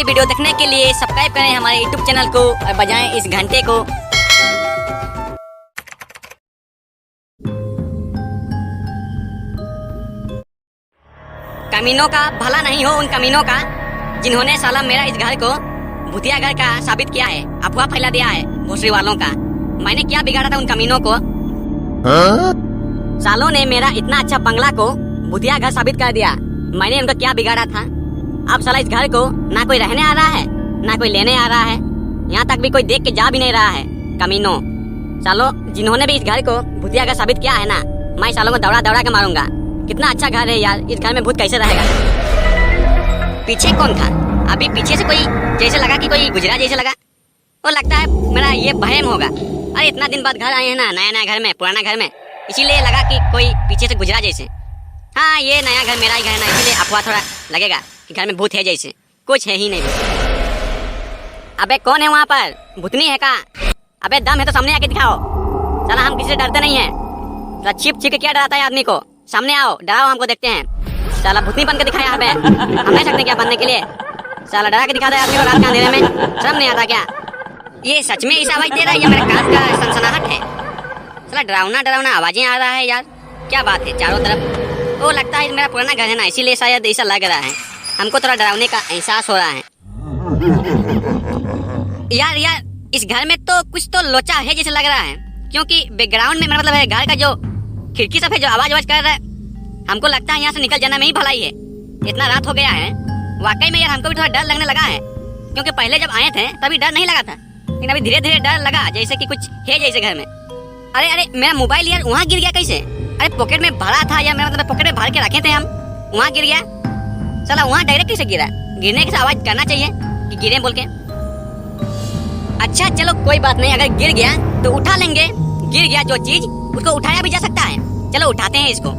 Video देखने के लिए सब्सक्राइब करें हमारे YouTube चैनल को और बजाएं इस घंटे को। कमीनों का भला नहीं हो उन कमीनों का जिन्होंने साला मेरा इस घर को भूतिया घर का साबित किया है, अफवाह फैला दिया है भोसड़ी वालों का। मैंने क्या बिगाड़ा था उन कमीनों को? सालों ने मेरा इतना अच्छा बंगला को भूतिया घर साबित कर दिया। मैंने उनका क्या बिगाड़ा था? अब साला इस घर को ना कोई रहने आ रहा है ना कोई लेने आ रहा है, यहाँ तक भी कोई देख के जा भी नहीं रहा है। कमीनों सालों, जिन्होंने भी इस घर को भूतिया घर साबित किया है ना, मैं सालों को दौड़ा दौड़ा के मारूंगा। कितना अच्छा घर है यार, इस घर में भूत कैसे रहेगा? पीछे कौन था? अभी पीछे से कोई जैसे लगा कि कोई गुजरा जैसे लगा। वो लगता है मेरा ये वहम होगा। अरे इतना दिन बाद घर आए हैं ना, नया नया घर में, पुराना घर में, इसीलिए लगा कि कोई पीछे से गुजरा जैसे। हाँ, ये नया घर मेरा ही घर है ना, इसीलिए अफवाह थोड़ा लगेगा कि घर में भूत है जैसे। कुछ है ही नहीं। अबे कौन है वहाँ पर? भूतनी है का? अबे दम है तो सामने आके दिखाओ। साला हम किसी से डरते नहीं है। छिप छिप के क्या डराता है आदमी को? सामने आओ, डराओ हमको, देखते हैं। साला भूतनी बन के दिखाया यहाँ पे। हम नहीं सकते क्या बनने के लिए? साला डरा के दिखाता है आदमी को रात के अंधेरे में। शर्म नहीं आता क्या? ये सच में ऐसा आवाज दे रहा है या मेरे कान का सनसनाहट है? साला डरावना डरावना आवाजें आ रहा है यार। क्या बात है चारों तरफ? वो लगता है मेरा पुराना घर है ना, इसीलिए शायद ऐसा लग रहा है। हमको थोड़ा डरावने का एहसास हो रहा है। यार इस घर में तो कुछ तो लोचा है जैसे लग रहा है, क्योंकि बैकग्राउंड में मतलब है घर का जो खिड़की सब है जो आवाज कर रहा है। हमको लगता है यहाँ से निकल जाना में ही भलाई है। इतना रात हो गया है वाकई में यार, हमको भी थोड़ा डर लगने लगा है, क्योंकि पहले जब आए थे तभी डर नहीं लगा था, लेकिन अभी धीरे धीरे डर लगा जैसे कि कुछ है जैसे घर में। अरे मेरा मोबाइल यार वहाँ गिर गया कैसे? अरे पॉकेट में भरा था या मेरा मतलब पॉकेट में भर के रखे थे हम, वहाँ गिर गया। चला वहाँ डायरेक्ट कैसे गिरा? गिरने की आवाज करना चाहिए कि गिरे बोल के। अच्छा चलो कोई बात नहीं, अगर गिर गया तो उठा लेंगे। गिर गया जो चीज उसको उठाया भी जा सकता है। चलो उठाते हैं इसको।